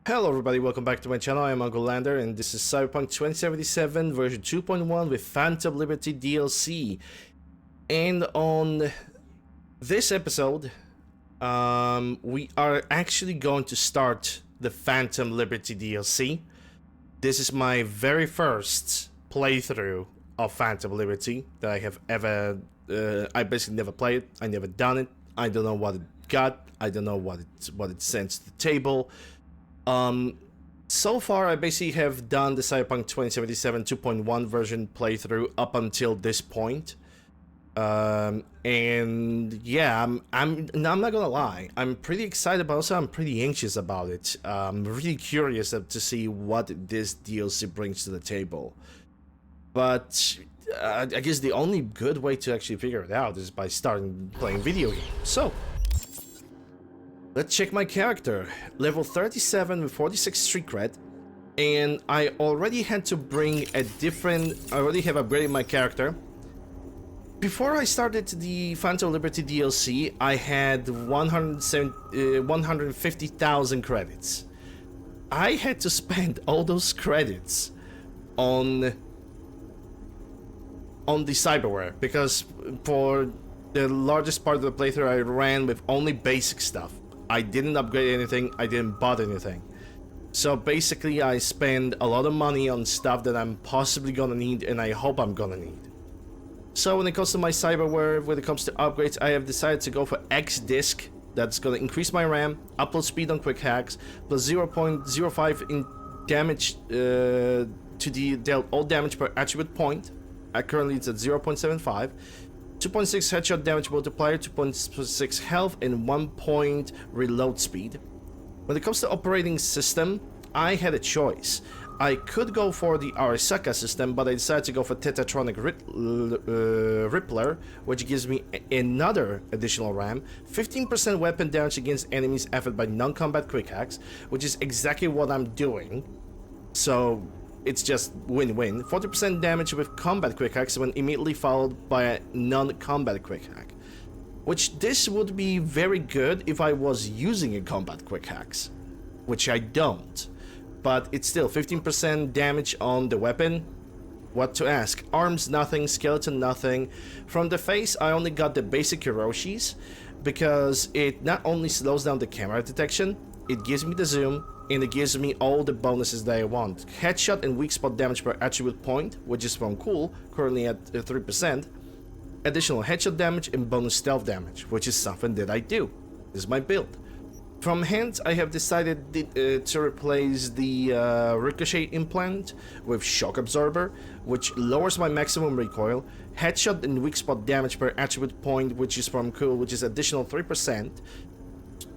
Hello everybody, welcome back to my channel. I am Uncle Lander and this is Cyberpunk 2077 version 2.1 with Phantom Liberty DLC. And on this episode, we are actually going to start the Phantom Liberty DLC. This is my very first playthrough of Phantom Liberty that I have ever... I basically never played it, I never done it, I don't know what it got, I don't know what it sends to the table. So far I basically have done the Cyberpunk 2077 2.1 version playthrough up until this point. And yeah, I'm not gonna lie, I'm pretty excited, but also I'm pretty anxious about it. I'm really curious to see what this DLC brings to the table. But I guess the only good way to actually figure it out is by starting playing video games. So let's check my character. Level 37 with 46 street cred. And I already had to bring a different... I already have upgraded my character. Before I started the Phantom Liberty DLC, I had 150,000 credits. I had to spend all those credits on the cyberware, because for the largest part of the playthrough I ran with only basic stuff. I didn't upgrade anything, I didn't buy anything. So basically I spend a lot of money on stuff that I'm possibly gonna need and I hope I'm gonna need. So when it comes to my cyberware, when it comes to upgrades, I have decided to go for X disk. That's gonna increase my RAM, upload speed on quick hacks, plus 0.05 in damage to deal all damage per attribute point. Currently it's at 0.75. 2.6 headshot damage multiplier, 2.6 health, and 1 point reload speed. When it comes to operating system, I had a choice. I could go for the Arasaka system, but I decided to go for Tetatronic Rippler, which gives me another additional RAM, 15% weapon damage against enemies affected by non-combat quick hacks, which is exactly what I'm doing. So it's just win-win. 40% damage with combat quick hacks when immediately followed by a non-combat quick hack. Which this would be very good if I was using a combat quick hacks. Which I don't. But it's still 15% damage on the weapon. What to ask? Arms nothing, skeleton nothing. From the face I only got the basic Hiroshis, because it not only slows down the camera detection, it gives me the zoom, and it gives me all the bonuses that I want. Headshot and weak spot damage per attribute point, which is from cool, currently at 3%. Additional headshot damage and bonus stealth damage, which is something that I do. This is my build. From hands, I have decided to replace the ricochet implant with shock absorber, which lowers my maximum recoil, headshot and weak spot damage per attribute point, which is from cool, which is additional 3%.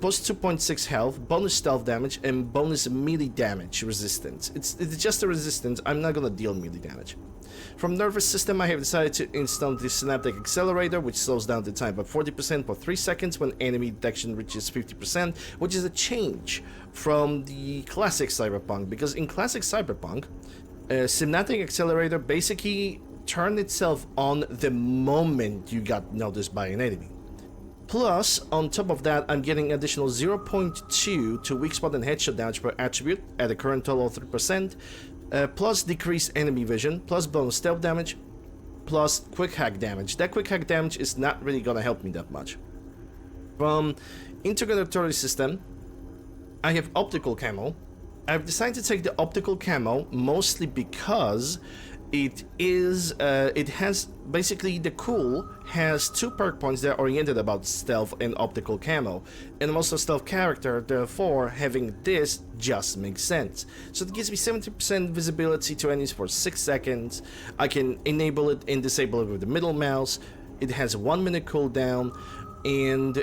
Plus 2.6 health, bonus stealth damage, and bonus melee damage resistance. It's just a resistance, I'm not gonna deal melee damage. From nervous system, I have decided to install the synaptic accelerator, which slows down the time by 40% per 3 seconds when enemy detection reaches 50%, which is a change from the classic Cyberpunk, because in classic Cyberpunk, synaptic accelerator basically turned itself on the moment you got noticed by an enemy. Plus, on top of that, I'm getting additional 0.2 to weak spot and headshot damage per attribute at a current total of 3%, plus decreased enemy vision, plus bonus stealth damage, plus quick hack damage. That quick hack damage is not really gonna help me that much. From integratory system, I have optical camo. I've decided to take the optical camo mostly because it has basically, the cool has 2 perk points that are oriented about stealth and optical camo, and I'm also a stealth character, therefore having this just makes sense. So it gives me 70% visibility to enemies for 6 seconds. I can enable it and disable it with the middle mouse. It has a 1 minute cooldown, and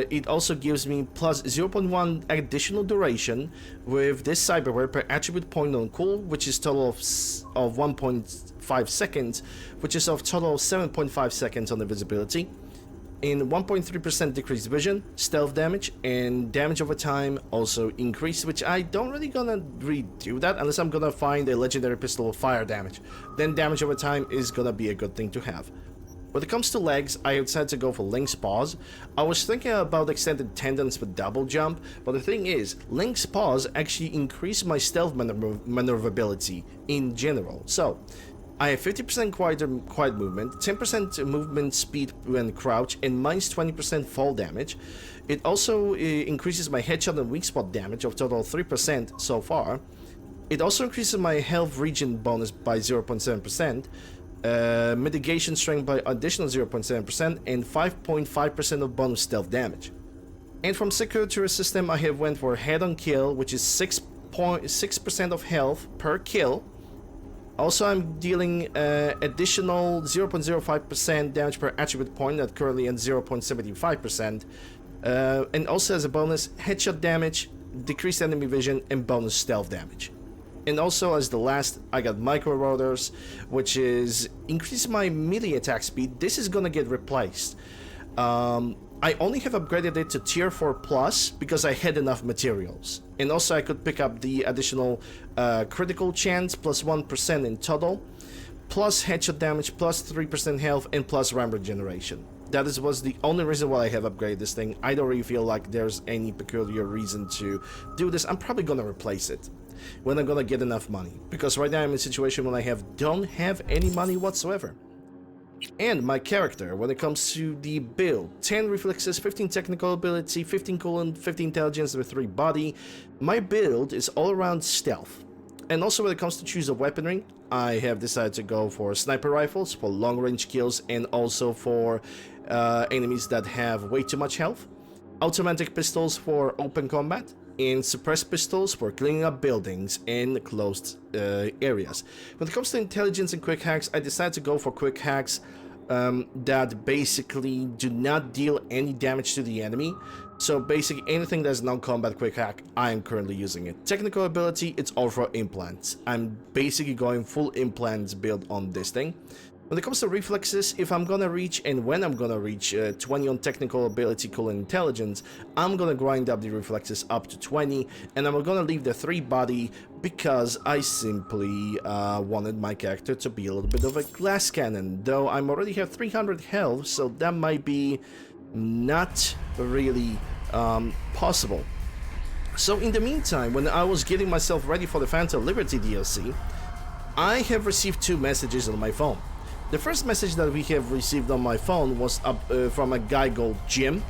it also gives me plus 0.1 additional duration with this cyberware per attribute point on cool, which is total of 1.5 seconds, which is of total of 7.5 seconds on the visibility, and 1.3% decreased vision, stealth damage, and damage over time also increased, which I don't really gonna redo that unless I'm gonna find a legendary pistol of fire damage. Then damage over time is gonna be a good thing to have. When it comes to legs, I decided to go for Link's Paws. I was thinking about extended tendons with double jump, but the thing is, Link's Paws actually increase my stealth maneuverability in general. So, I have 50% quiet movement, 10% movement speed when crouch, and minus 20% fall damage. It also increases my headshot and weak spot damage of total 3% so far. It also increases my health regen bonus by 0.7%. Mitigation strength by additional 0.7% and 5.5% of bonus stealth damage. And from security system, I have went for head-on kill, which is 6% of health per kill. Also, I'm dealing additional 0.05% damage per attribute point, that currently at 0.75%. And also as a bonus, headshot damage, decreased enemy vision, and bonus stealth damage. And also as the last, I got micro rotors, which is increase my melee attack speed. This is gonna get replaced. I only have upgraded it to tier 4 plus because I had enough materials. And also I could pick up the additional critical chance plus 1% in total, plus headshot damage, plus 3% health, and plus RAM regeneration. That was the only reason why I have upgraded this thing. I don't really feel like there's any peculiar reason to do this. I'm probably gonna replace it when I'm gonna get enough money, because right now I'm in a situation when I don't have any money whatsoever. And my character, when it comes to the build, 10 reflexes, 15 technical ability, 15 coolant, 15 intelligence with 3 body. My build is all around stealth. And also when it comes to choose a weaponry, I have decided to go for sniper rifles for long range kills, and also for enemies that have way too much health, automatic pistols for open combat, and suppressed pistols for cleaning up buildings in closed areas. When it comes to intelligence and quick hacks, I decided to go for quick hacks that basically do not deal any damage to the enemy. So basically anything that's non-combat quick hack, I am currently using it. Technical ability, it's all for implants. I'm basically going full implants build on this thing. When it comes to reflexes, if I'm gonna reach and when I'm gonna reach 20 on technical ability, cool, and intelligence, I'm gonna grind up the reflexes up to 20, and I'm gonna leave the 3 body because I simply wanted my character to be a little bit of a glass cannon, though I'm already have 300 health, so that might be not really possible. So in the meantime, when I was getting myself ready for the Phantom Liberty DLC, I have received 2 messages on my phone. The first message that we have received on my phone was from a guy called Jim,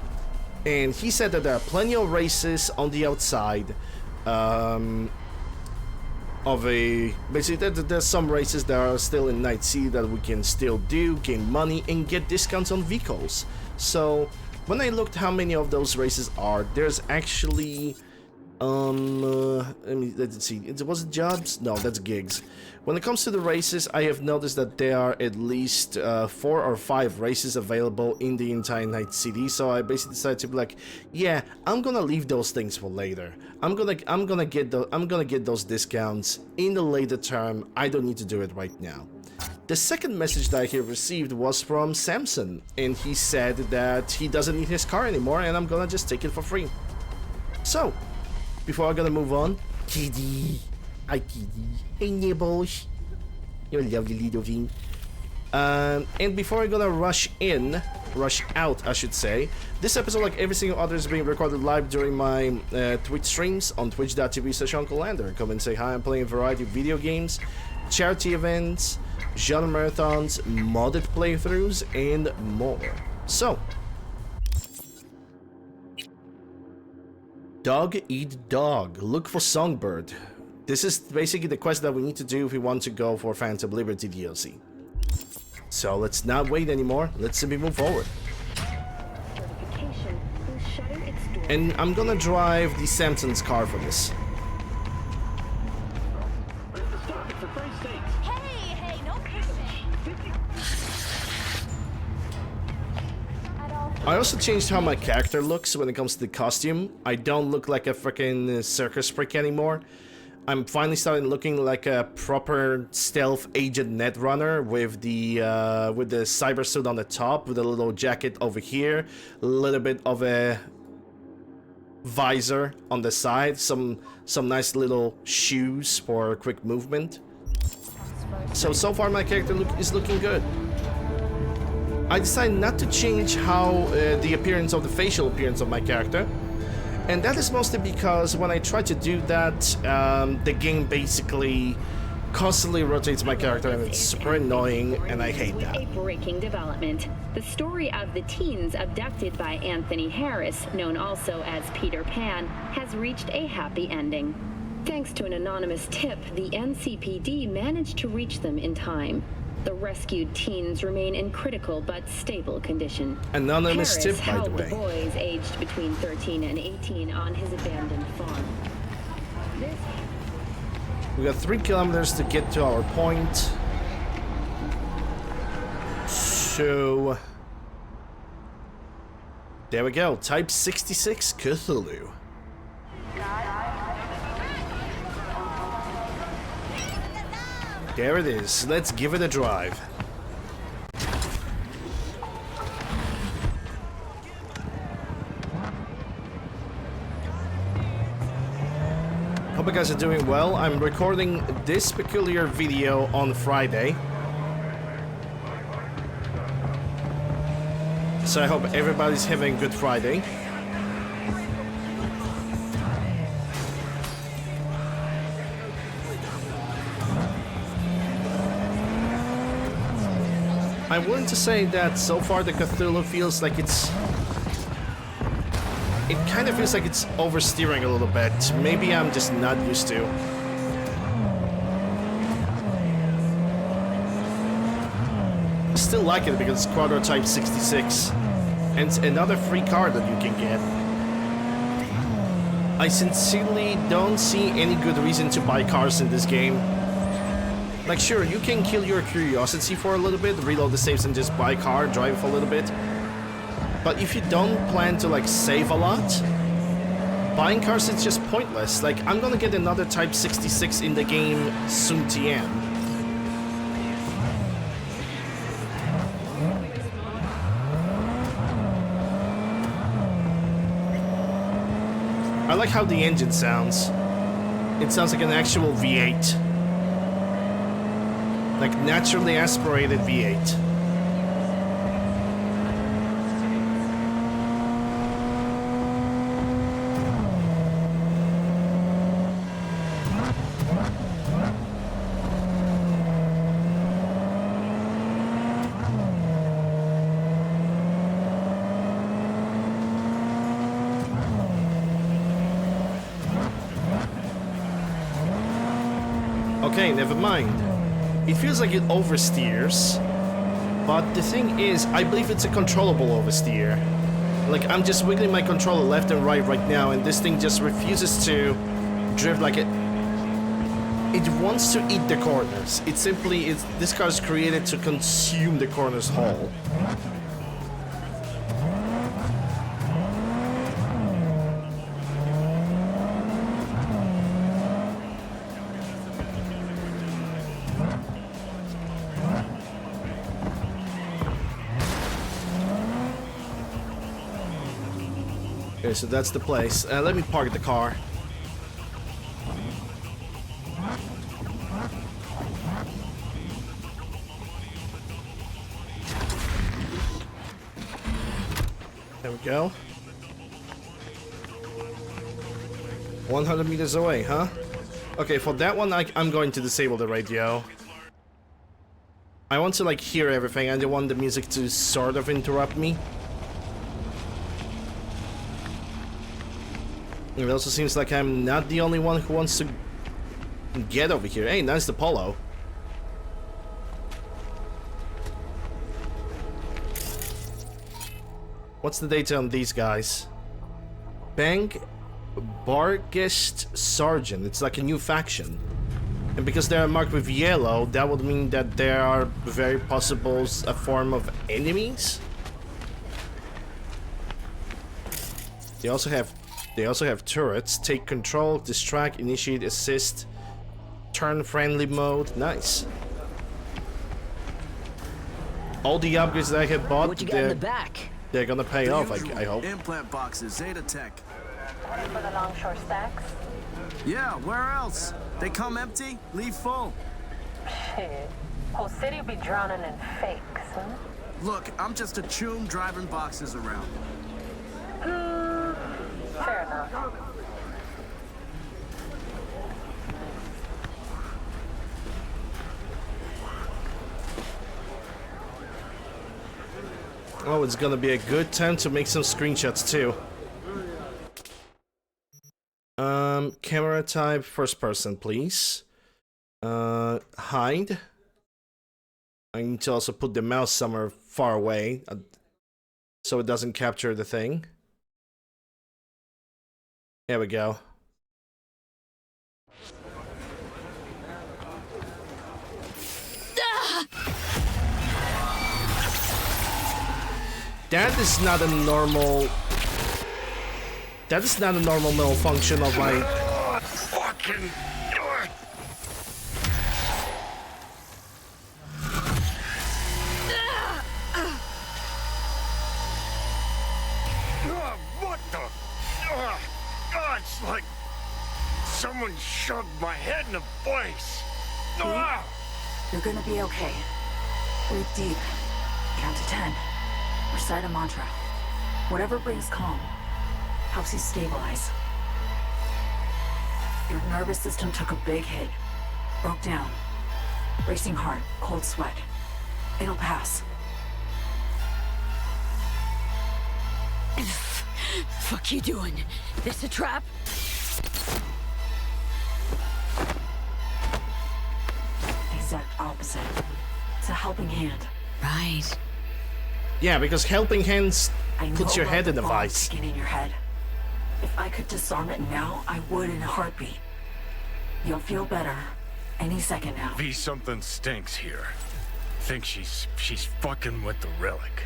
and he said that there are plenty of races on the outside basically there's some races that are still in Night City that we can still do, gain money, and get discounts on vehicles. So when I looked how many of those races are, there's actually let's see, was it jobs? No, that's gigs. When it comes to the races, I have noticed that there are at least 4 or 5 races available in the entire Night City. So I basically decided to be like, yeah, I'm gonna leave those things for later. I'm gonna get those discounts in the later term. I don't need to do it right now. The second message that I have received was from Samson, and he said that he doesn't need his car anymore, and I'm gonna just take it for free. So, before I'm gonna move on, Kitty, hi Kitty, hey nibbles, you're a lovely little thing. And before I'm gonna rush out, I should say, this episode, like every single other, is being recorded live during my Twitch streams on twitch.tv/UncleLander. Come and say hi. I'm playing a variety of video games, charity events, genre marathons, modded playthroughs, and more. So, dog eat dog. Look for Songbird. This is basically the quest that we need to do if we want to go for Phantom Liberty DLC. So let's not wait anymore. Let's simply move forward. And I'm gonna drive the Samson's car for this. Hey, no pushing. I also changed how my character looks when it comes to the costume. I don't look like a freaking circus freak anymore. I'm finally starting looking like a proper stealth agent netrunner with the cyber suit on the top, with a little jacket over here, a little bit of a visor on the side, some nice little shoes for quick movement. So far my character is looking good. I decided not to change how the appearance of the facial appearance of my character. And that is mostly because when I try to do that, the game basically constantly rotates my character and it's super annoying and I hate that. A breaking development. The story of the teens abducted by Anthony Harris, known also as Peter Pan, has reached a happy ending. Thanks to an anonymous tip, the NCPD managed to reach them in time. The rescued teens remain in critical but stable condition. Anonymous Harris tip, by the held way. the boys aged between 13 and 18 on his abandoned farm. We got 3 kilometers to get to our point. So there we go. Type 66 Cthulhu. There it is. Let's give it a drive. Hope you guys are doing well. I'm recording this peculiar video on Friday. So I hope everybody's having a good Friday. I'm willing to say that so far the Cthulhu feels like it's... It kind of feels like it's oversteering a little bit. Maybe I'm just not used to. Still like it because it's Quadro Type 66. And it's another free car that you can get. I sincerely don't see any good reason to buy cars in this game. Like, sure, you can kill your curiosity for a little bit, reload the saves and just buy a car, drive for a little bit. But if you don't plan to, like, save a lot, buying cars is just pointless. Like, I'm gonna get another Type 66 in the game soon to end. I like how the engine sounds. It sounds like an actual V8. Like naturally aspirated V8. Okay, never mind. It feels like it oversteers, but the thing is, I believe it's a controllable oversteer. Like, I'm just wiggling my controller left and right now, and this thing just refuses to drift like it. It wants to eat the corners. It simply is. This car is created to consume the corners whole. Okay, so that's the place. Let me park the car. There we go. 100 meters away, huh? Okay, for that one, I'm going to disable the radio. I want to, like, hear everything. I don't want the music to sort of interrupt me. It also seems like I'm not the only one who wants to get over here. Hey, nice the Polo. What's the data on these guys? Bank Bargest Sergeant. It's like a new faction. And because they are marked with yellow, that would mean that there are very possible a form of enemies. They also have turrets. Take control, distract, initiate, assist, turn friendly mode. Nice. All the upgrades that I have bought, what you got in the back? They're gonna pay off, I hope. Implant boxes, Zeta Tech. Ready for the longshore stacks? Yeah, where else? They come empty, leave full. Shit. Whole city be drowning in fakes, huh? Look, I'm just a choom driving boxes around. Fair enough. Oh, it's gonna be a good time to make some screenshots too. Camera type first person, please. Hide. I need to also put the mouse somewhere far away, so it doesn't capture the thing. There we go. That is not a normal. That is not a normal malfunction of my. Fucking. What the? It's like someone shoved my head in a vice. You're gonna be okay. Breathe deep. Count to 10. Recite a mantra. Whatever brings calm. Helps you stabilize. Your nervous system took a big hit. Broke down. Racing heart, cold sweat. It'll pass. Fuck you doing? This a trap? Exact opposite. It's a helping hand. Right. Yeah, because helping hands I puts know your head about in the a bomb vice. ticking in your head. If I could disarm it now, I would in a heartbeat. You'll feel better any second now. V, something stinks here. Think she's fucking with the relic.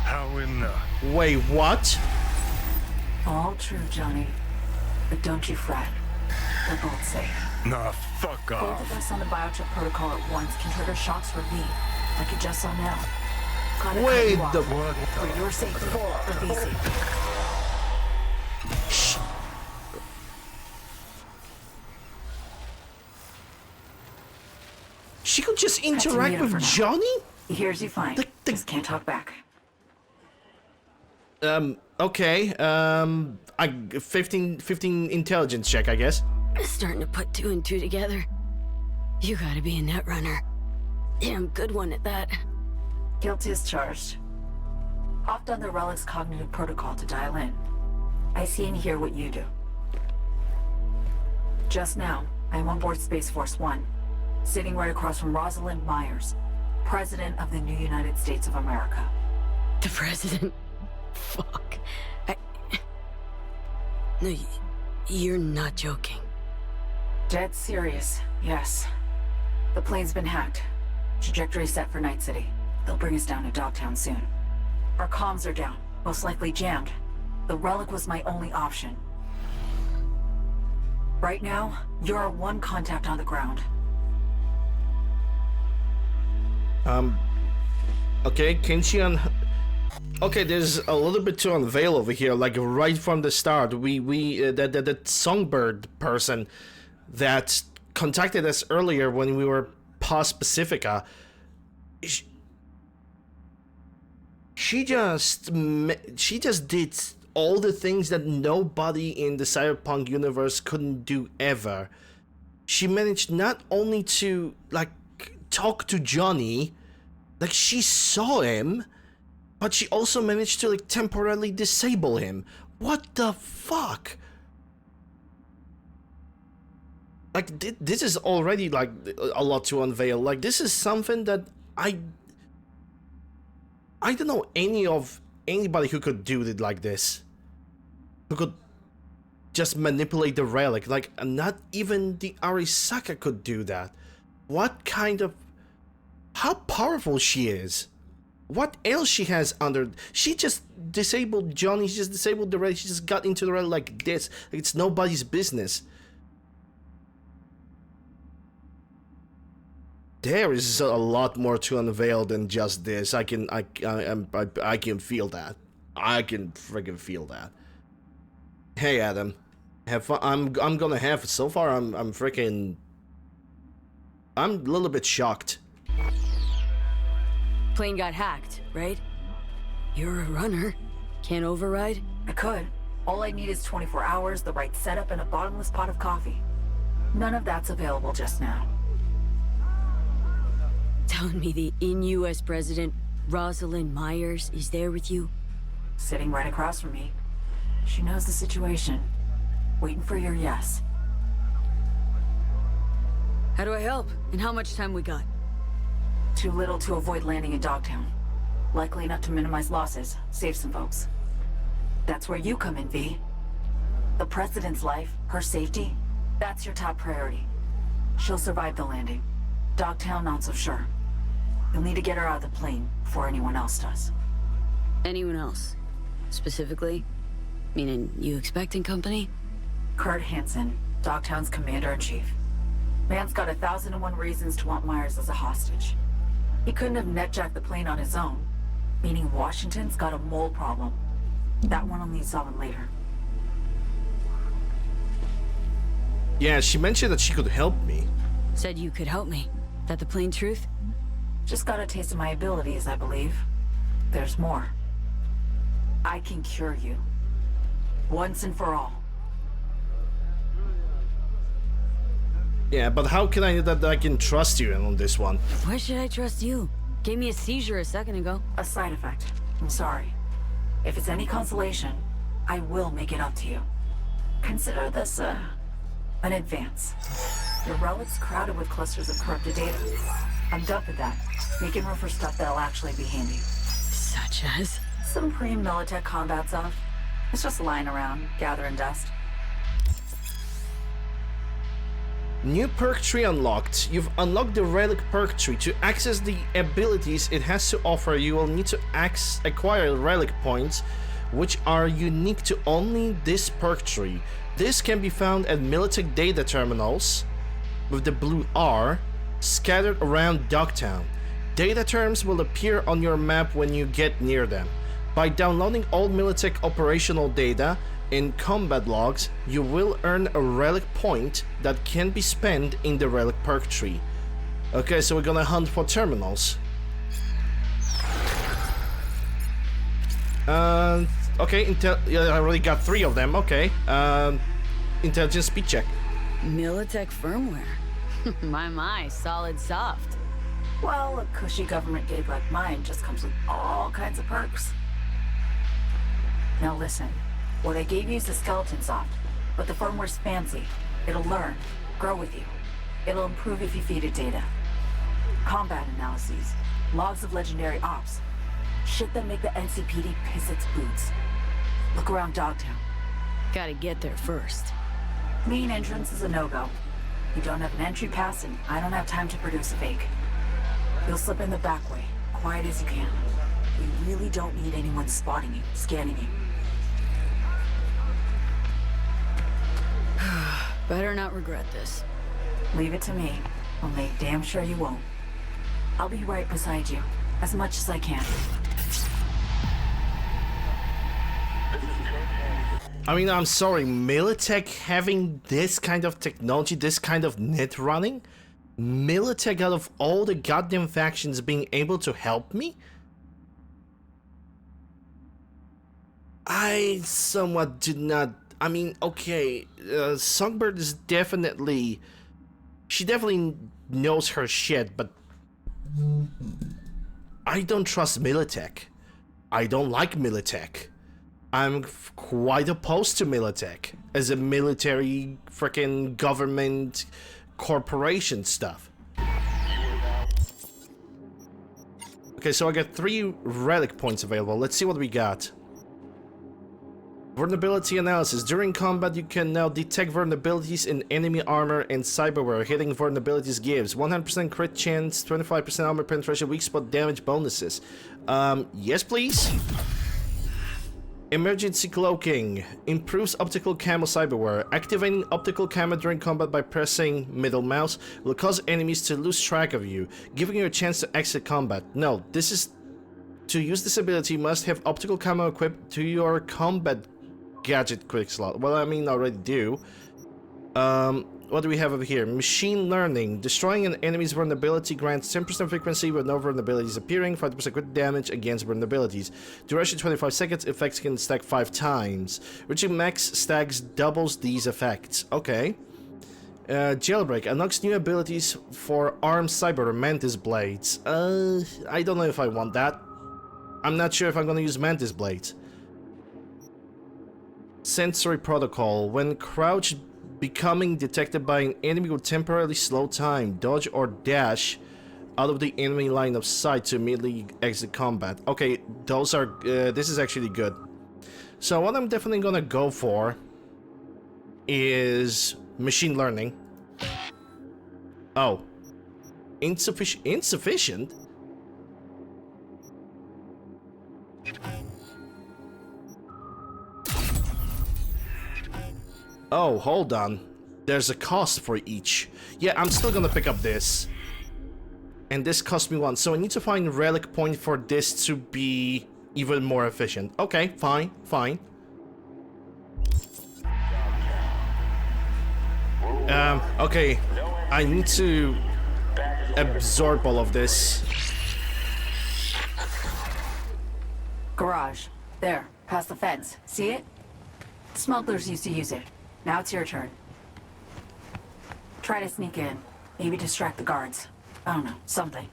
How in the... Wait, what? All true, Johnny. But don't you fret. We're both safe. Nah, fuck Both off. of us on the biochip protocol at once can trigger shocks for V, like you just saw now. Gotta cut Wait, you off. the For your safety, for V's safety. She could just to interact Nita with for now. Johnny? He hears you fine. The- Just can't talk back. Okay. I 15 intelligence check, I guess. Starting to put 2 and 2 together. You gotta be a net runner. Damn good one at that. Guilt is charged. Hopped on the Relic's cognitive protocol to dial in. I see and hear what you do. Just now, I'm on board Space Force One, sitting right across from Rosalind Myers, President of the new United States of America. The president. Fuck. No, you're not joking. Dead serious, yes. The plane's been hacked. Trajectory set for Night City. They'll bring us down to Dogtown soon. Our comms are down, most likely jammed. The Relic was my only option. Right now, you're our one contact on the ground. Okay, can she Okay, there's a little bit to unveil over here. Like right from the start, that songbird person that contacted us earlier when we were past Pacifica. She just did all the things that nobody in the Cyberpunk universe couldn't do ever. She managed not only to like talk to Johnny, like she saw him, but she also managed to like temporarily disable him. What the fuck? Like this is already like a lot to unveil. Like this is something that I don't know anybody who could do it like this. Who could just manipulate the relic. Like not even the Arisaka could do that. What kind of how powerful she is. What else she has under... She just disabled Johnny, she just disabled the relic, she just got into the relic like this. Like it's nobody's business. There is a lot more to unveil than just this. I can feel that. I can friggin' feel that. Hey Adam, have fun. I'm gonna have so far. I'm a little bit shocked. Plane got hacked, right? You're a runner. Can't override? I could. All I need is 24 hours, the right setup, and a bottomless pot of coffee. None of that's available just now. Telling me the in-US President, Rosalind Myers, is there with you? Sitting right across from me. She knows the situation. Waiting for your yes. How do I help? And how much time we got? Too little to avoid landing in Dogtown. Likely enough to minimize losses, save some folks. That's where you come in, V. The President's life, her safety, that's your top priority. She'll survive the landing. Dogtown, not so sure. You'll need to get her out of the plane before anyone else does. Anyone else? Specifically? Meaning you expecting company? Kurt Hansen, Dogtown's commander-in-chief. Man's got 1,001 reasons to want Myers as a hostage. He couldn't have netjacked the plane on his own, meaning Washington's got a mole problem. That one will need solving later. Yeah, she mentioned that she could help me. Said you could help me. That the plain truth? Just got a taste of my abilities, I believe. There's more. I can cure you. Once and for all. Yeah, but how can I know that I can trust you on this one? Why should I trust you? Gave me a seizure a second ago. A side effect. I'm sorry. If it's any consolation, I will make it up to you. Consider this, an advance. Your relic's crowded with clusters of corrupted data. I'm done with that. Making room for stuff that'll actually be handy. Such as? Some pre-Militech combat stuff. It's just lying around, gathering dust. New perk tree unlocked. You've unlocked the relic perk tree. To access the abilities it has to offer, you will need to acquire relic points, which are unique to only this perk tree. This can be found at Militech data terminals with the blue R scattered around Dogtown. Data terms will appear on your map when you get near them. By downloading all Militech operational data in combat logs, you will earn a relic point that can be spent in the relic perk tree. Okay, so we're gonna hunt for terminals. Okay, yeah, I already got 3 of them, okay. Intelligence speed check. Militech firmware. My, solid soft. Well, a cushy government gig like mine just comes with all kinds of perks. Now listen, what I gave you is the skeleton soft, but the firmware's fancy. It'll learn, grow with you. It'll improve if you feed it data. Combat analyses, logs of legendary ops. Shit that make the NCPD piss its boots. Look around Dogtown. Gotta get there first. Main entrance is a no-go. You don't have an entry pass, and I don't have time to produce a fake. You'll slip in the back way, quiet as you can. We really don't need anyone spotting you, scanning you. Better not regret this. Leave it to me. I'll make damn sure you won't. I'll be right beside you, as much as I can. I mean, I'm sorry, Militech having this kind of technology, this kind of net running? Militech out of all the goddamn factions being able to help me? I somewhat did not... I mean, okay, Songbird is definitely... She definitely knows her shit, but... I don't trust Militech. I don't like Militech. I'm quite opposed to Militech as a military freaking government corporation stuff. Okay, so I got 3 relic points available. Let's see what we got. Vulnerability analysis. During combat, you can now detect vulnerabilities in enemy armor and cyberware. Hitting vulnerabilities gives 100% crit chance, 25% armor penetration, weak spot damage bonuses. Yes, please. Emergency cloaking. Improves optical camo cyberware. Activating optical camo during combat by pressing middle mouse will cause enemies to lose track of you, giving you a chance to exit combat. No, this is... To use this ability, you must have optical camo equipped to your combat gadget quick slot. Well, I mean, I already do. What do we have over here? Machine learning. Destroying an enemy's vulnerability grants 10% frequency with no vulnerabilities appearing, 5% crit damage against vulnerabilities. Duration 25 seconds, effects can stack 5 times. Reaching max stacks doubles these effects. Okay. Jailbreak. Unlocks new abilities for armed cyber mantis blades. I don't know if I want that. I'm not sure if I'm gonna use mantis blades. Sensory protocol. When crouched, becoming detected by an enemy will temporarily slow time, dodge or dash out of the enemy line of sight to immediately exit combat. Okay, those are, this is actually good. So what I'm definitely gonna go for is machine learning. Oh. Insufficient? Oh, hold on. There's a cost for each. Yeah, I'm still gonna pick up this. And this cost me 1, so I need to find a relic point for this to be even more efficient. Okay, fine, fine. Okay. I need to absorb all of this. Garage. There, past the fence. See it? Smugglers used to use it. Now it's your turn. Try to sneak in. Maybe distract the guards. I don't know, something.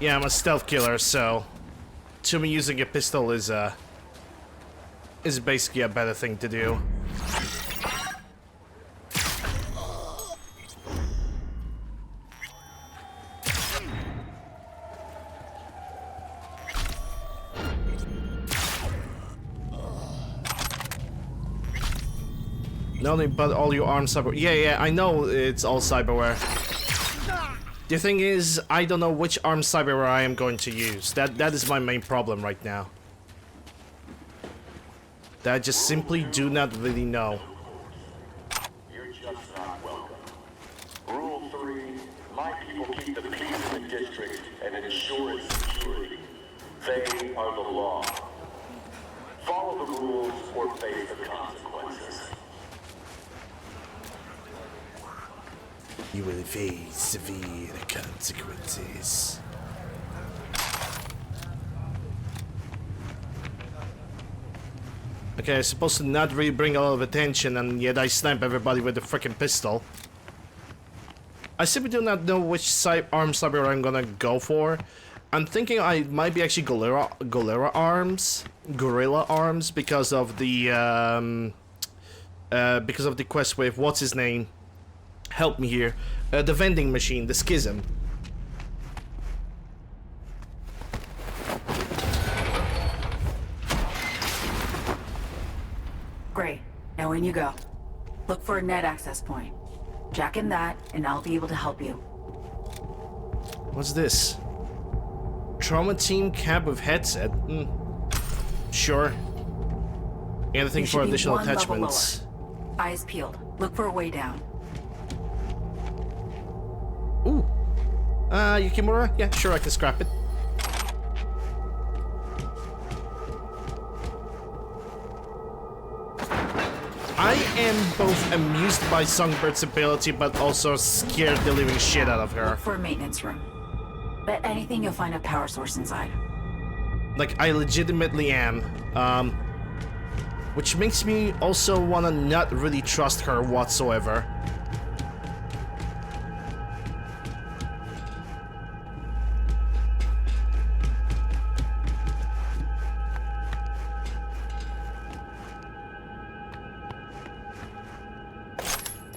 Yeah, I'm a stealth killer, so to me using a pistol is basically a better thing to do. Not only but all your armed cyber. Yeah, I know it's all cyberware. The thing is, I don't know which armed cyberware I am going to use. That is my main problem right now. That I just simply do not really know. You're just not welcome. Rule 3, my people keep the peace in the district and ensure its security. They are the law. Follow the rules or face the consequences. You will face severe consequences. Okay, I'm supposed to not really bring a lot of attention, and yet I snipe everybody with a freaking pistol. I simply do not know which armed cyber I'm gonna go for. I'm thinking I might be actually gorilla arms, because of the quest with what's his name. Help me here. The vending machine, the schism. Great. Now in you go. Look for a net access point. Jack in that, and I'll be able to help you. What's this? Trauma team cab with headset? Sure. Anything for additional attachments. Eyes peeled. Look for a way down. Ooh. Yukimura? Yeah, sure, I can scrap it. I am both amused by Songbird's ability, but also scared the living shit out of her. Look for a maintenance room. Bet anything you'll find a power source inside. Like, I legitimately am. Which makes me also wanna not really trust her whatsoever.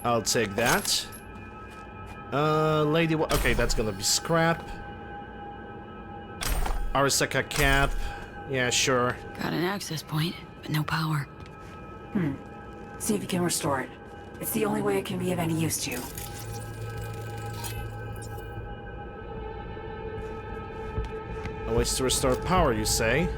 I'll take that. Lady, okay, that's gonna be scrap. Arasaka cap. Yeah, sure. Got an access point, but no power. See if you can restore it. It's the only way it can be of any use to you. No ways to restore power, you say?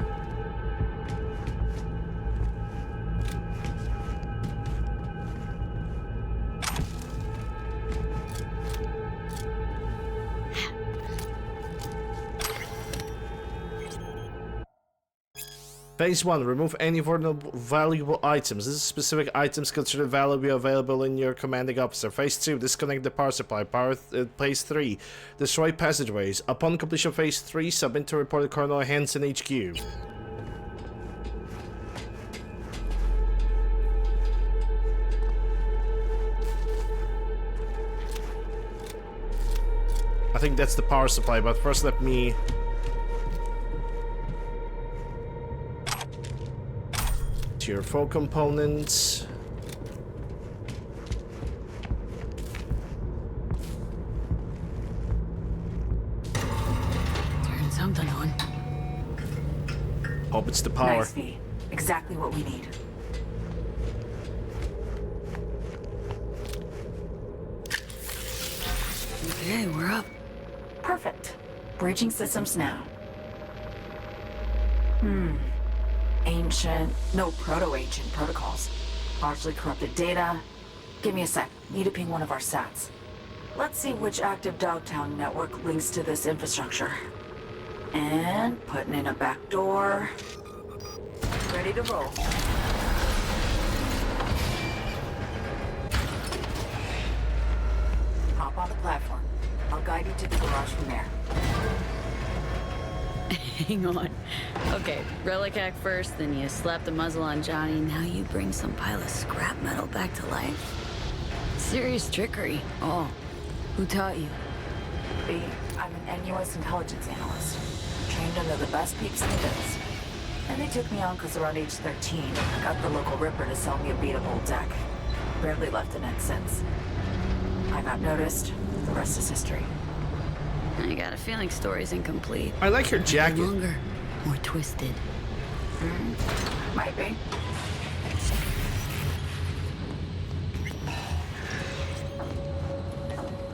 Phase 1. Remove any valuable items. This is specific items considered valuable available in your commanding officer. Phase 2. Disconnect the power supply. Phase 3. Destroy passageways. Upon completion of Phase 3, submit to report to Colonel Hansen HQ. I think that's the power supply, but first let me... Tier 4 components. Turn something on. Hope it's the power. Nice, V. Exactly what we need. Okay, we're up. Perfect. Breaching systems now. Ancient, no proto-ancient protocols. Largely corrupted data. Give me a sec. Need to ping one of our sats. Let's see which active Dogtown network links to this infrastructure. And putting in a back door. Ready to roll. Hop on the platform. I'll guide you to the garage from there. Hang on. Okay, relic hack first, then you slap the muzzle on Johnny, now you bring some pile of scrap metal back to life? Serious trickery. Oh, who taught you? B, I'm an NUS intelligence analyst. Trained under the best peeps in the biz. And they took me on because around age 13, I got the local Ripper to sell me a beat-up deck. Barely left the net since. I got noticed. The rest is history. I got a feeling story's incomplete. I like your jacket. Longer, more twisted. Might be.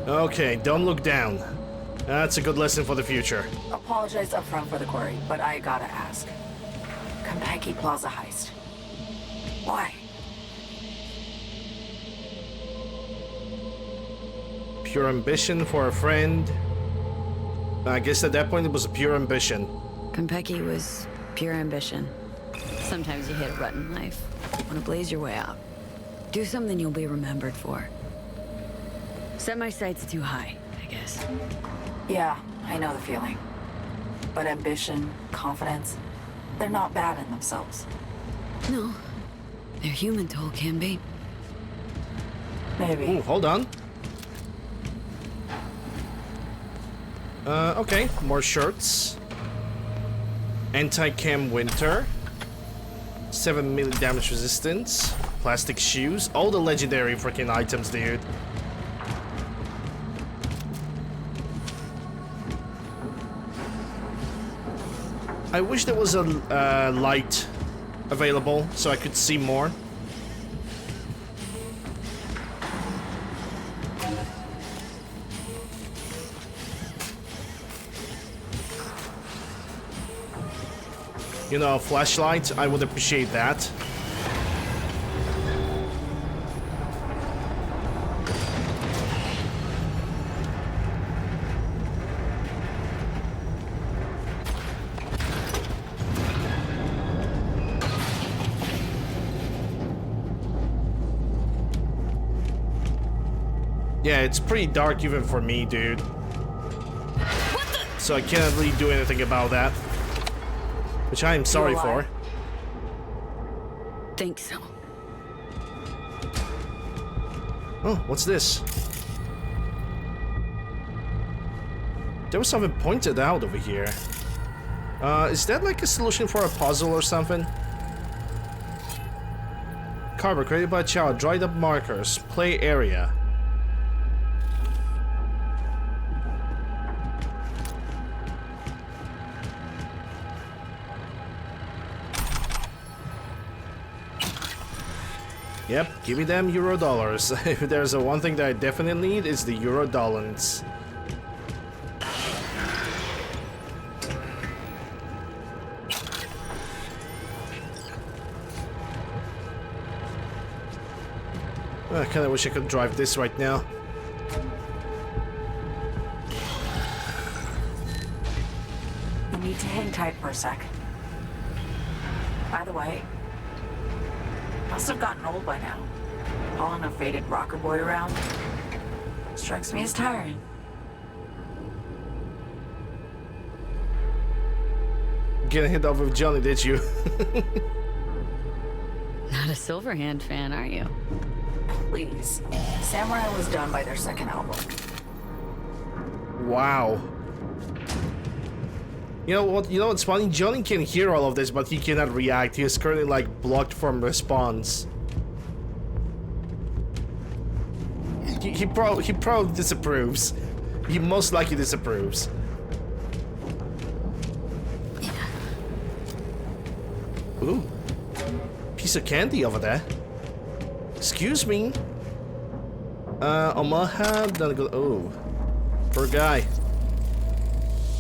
Okay, don't look down. That's a good lesson for the future. Apologize upfront for the query, but I gotta ask. Compeki Plaza heist. Why? Pure ambition for a friend. I guess at that point it was a pure ambition. Compeki was pure ambition. Sometimes you hit a rut in life. Want to blaze your way out. Do something you'll be remembered for. Set my sights too high, I guess. Yeah, I know the feeling. But ambition, confidence, they're not bad in themselves. No. Their human toll can be. Maybe. Ooh, hold on. Okay, more shirts. Anti-cam winter. 7 million damage resistance. Plastic shoes. All the legendary freaking items, dude. I wish there was a light available so I could see more. You know, a flashlight, I would appreciate that. Yeah, it's pretty dark even for me, dude. So I can't really do anything about that. Which I am sorry for. Think so. Oh, what's this? There was something pointed out over here. Is that like a solution for a puzzle or something? Cardboard created by a child. Dried up markers. Play area. Yep, give me them euro dollars. If there's a one thing that I definitely need, is the euro dollars. I kinda wish I could drive this right now. You need to hang tight for a sec. By the way, must have gotten old by now. Hauling a faded rocker boy around strikes me as tiring. Getting hit off with Johnny, did you? Not a Silverhand fan, are you? Please. Samurai was done by their second album. Wow. You know what? You know what's funny? Johnny can hear all of this, but he cannot react. He is currently like blocked from response. He probably disapproves. He most likely disapproves. Ooh, piece of candy over there. Excuse me. Omaha. Oh, poor guy.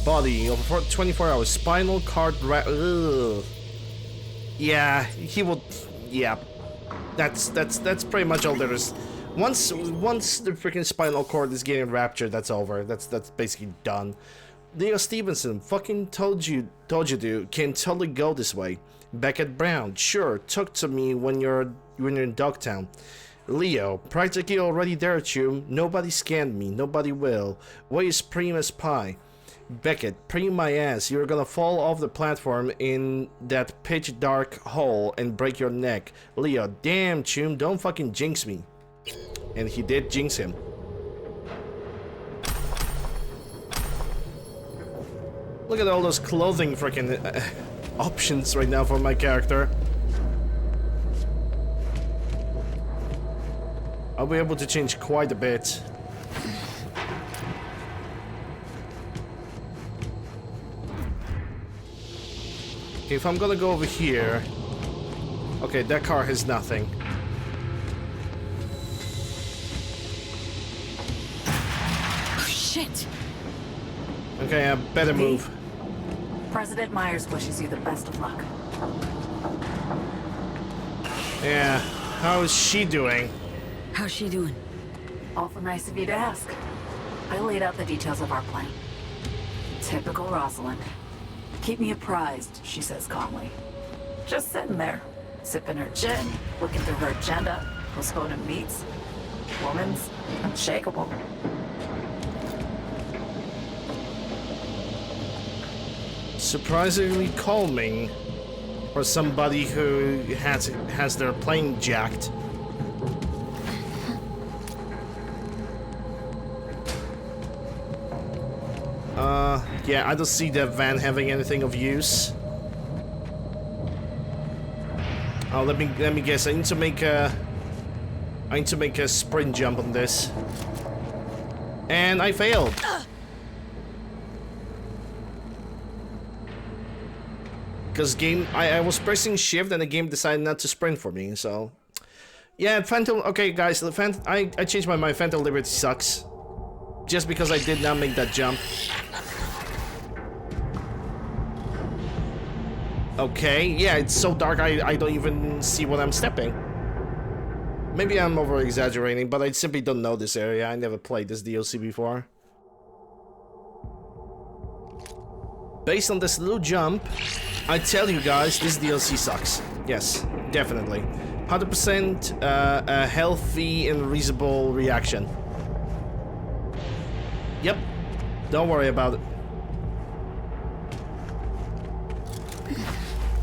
Body over 24 hours. Spinal cord. Yeah, he will. Yeah, that's pretty much all there is. Once the freaking spinal cord is getting raptured, that's over. That's basically done. Leo Stevenson, fucking told you, dude. Can totally go this way. Beckett Brown, sure. Talk to me when you're in Dogtown. Leo, practically already there, Chew. Nobody scanned me. Nobody will. Way is prim as pie. Beckett, prim my ass. You're gonna fall off the platform in that pitch dark hole and break your neck. Leo, damn, Chew. Don't fucking jinx me. And he did jinx him. Look at all those clothing freaking options right now for my character. I'll be able to change quite a bit. Okay, if I'm gonna go over here... Okay, that car has nothing. Oh, shit! Okay, I better move. President Myers wishes you the best of luck. Yeah, how is she doing? How's she doing? Awful nice of you to ask. I laid out the details of our plan. Typical Rosalind. Keep me apprised, she says calmly. Just sitting there, sipping her gin, looking through her agenda, postponing meets. Woman's unshakable. Surprisingly calming for somebody who has their plane jacked. Yeah, I don't see that van having anything of use. Oh, let me guess. I need to make a sprint jump on this, and I failed. Because I was pressing shift and the game decided not to sprint for me. So, yeah, Phantom. Okay, guys, I changed my mind. Phantom Liberty sucks, just because I did not make that jump. Okay, yeah, it's so dark I don't even see what I'm stepping. Maybe I'm over-exaggerating, but I simply don't know this area. I never played this DLC before. Based on this little jump, I tell you guys, this DLC sucks. Yes, definitely. 100% a healthy and reasonable reaction. Yep, don't worry about it.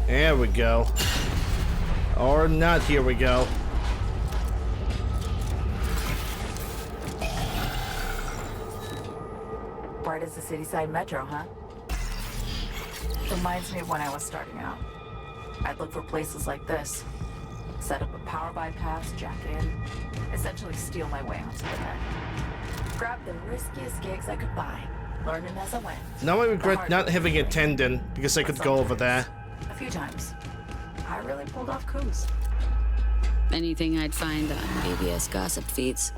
There we go. Or not, here we go. Bright as the city-side metro, huh? Reminds me of when I was starting out. I'd look for places like this. Set up a power bypass, jack in, essentially steal my way onto the net. Grab the riskiest gigs I could buy, learning as I went. Now I regret not having a tendon, because I could go over there. A few times. I really pulled off coups. Anything I'd find on BBS gossip feeds?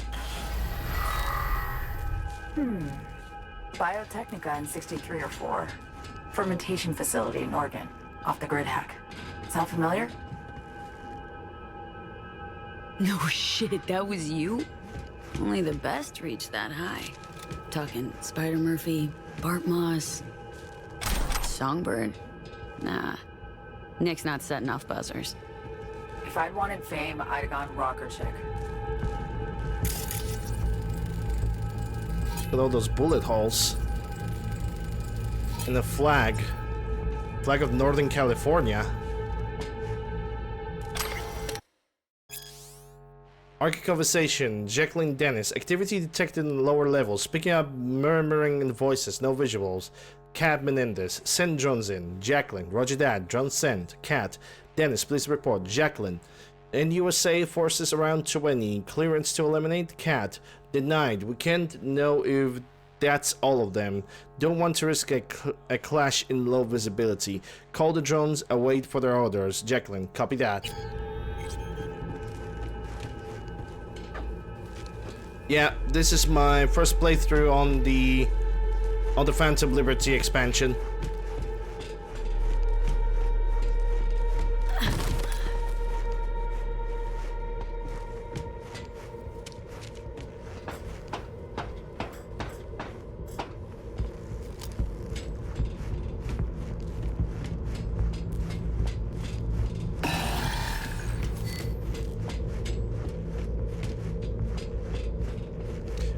Biotechnica in 63 or 4. Fermentation facility in Oregon. Off the grid hack. Sound familiar? No shit, that was you? Only the best reach that high. Talking Spider Murphy, Bart Moss, Songbird. Nah, Nick's not setting off buzzers. If I'd wanted fame, I'd have gone rocker chick. With all those bullet holes. And the flag. Flag of Northern California. Archive conversation. Jacqueline Dennis. Activity detected in the lower levels. Picking up murmuring voices. No visuals. Kat Menendez. Send drones in. Jacqueline. Roger that. Drone sent. Kat. Dennis, please report. Jacqueline. In USA, forces around 20. Clearance to eliminate. Kat. Denied. We can't know if that's all of them. Don't want to risk a clash in low visibility. Call the drones. Await for their orders. Jacqueline. Copy that. Yeah, this is my first playthrough on the Phantom Liberty expansion.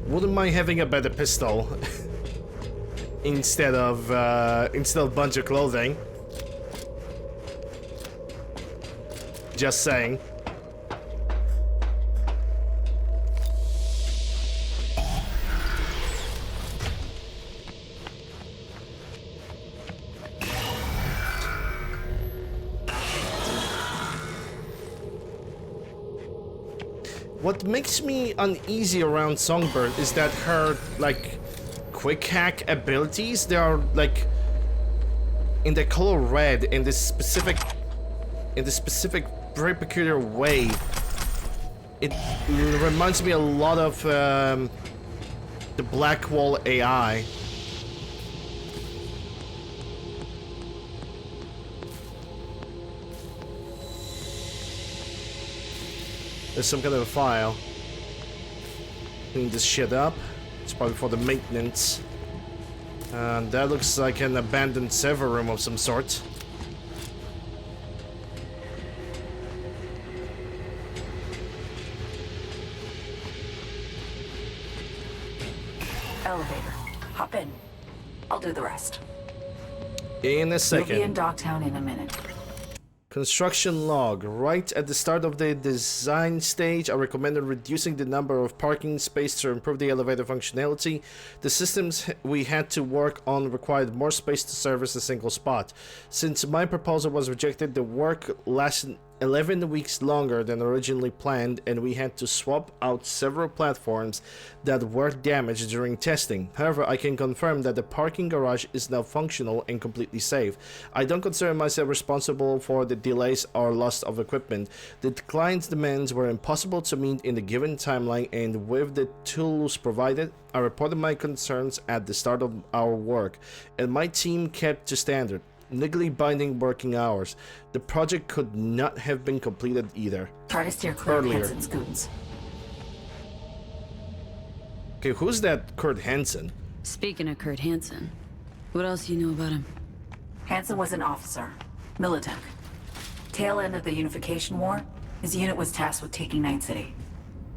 Wouldn't mind having a better pistol instead of a bunch of clothing. Just saying. What makes me uneasy around Songbird is that her, like, quick hack abilities, they are, like, in the color red in this specific very peculiar way. It reminds me a lot of the Blackwall AI. There's some kind of a file. Clean this shit up. It's probably for the maintenance. And that looks like an abandoned server room of some sort. Elevator. Hop in. I'll do the rest. In a second. You'll be in Dogtown in a minute. Construction log. Right at the start of the design stage, I recommended reducing the number of parking spaces to improve the elevator functionality. The systems we had to work on required more space to service a single spot. Since my proposal was rejected, the work lasted 11 weeks longer than originally planned, and we had to swap out several platforms that were damaged during testing. However, I can confirm that the parking garage is now functional and completely safe. I don't consider myself responsible for the delays or loss of equipment. The client's demands were impossible to meet in the given timeline, and with the tools provided, I reported my concerns at the start of our work, and my team kept to standard. Legally binding working hours. The project could not have been completed either. Try to steer clear of Hansen's goons. Okay, who's that Kurt Hansen? Speaking of Kurt Hansen, what else do you know about him? Hansen was an officer. Militech. Tail end of the Unification War, his unit was tasked with taking Night City.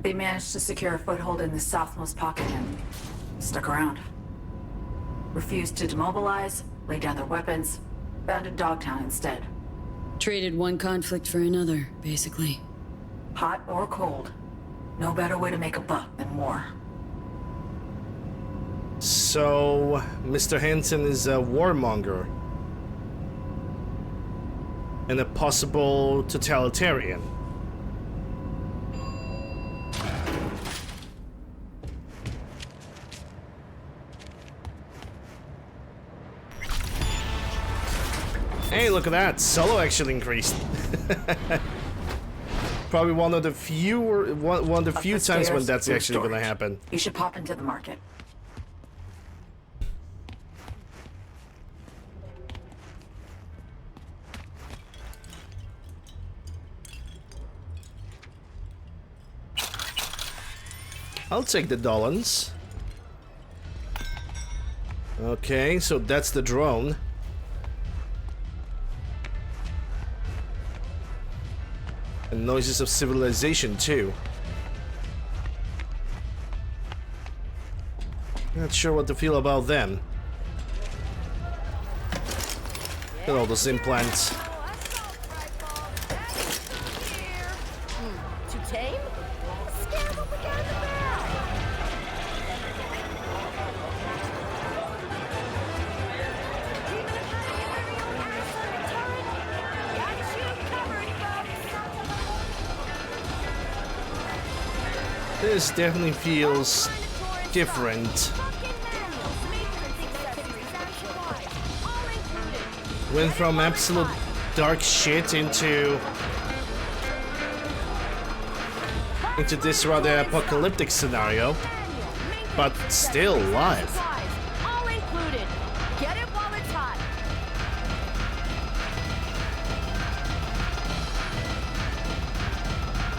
They managed to secure a foothold in the southmost pocket and stuck around. Refused to demobilize, lay down their weapons, abandoned Dogtown instead. Traded one conflict for another, basically. Hot or cold, no better way to make a buck than war. So, Mr. Hansen is a warmonger. And a possible totalitarian. Hey, look at that. Solo actually increased. probably one of the few times when that's actually storage. gonna happen. You should pop into the market. I'll take the Dolans. Okay, so that's the drone. And noises of civilization too. Not sure what to feel about them. Look at all those implants. To tame? Scare them again the bell! This definitely feels different. Went from absolute dark shit into this rather apocalyptic scenario, but still live. All included. Get it while it's hot.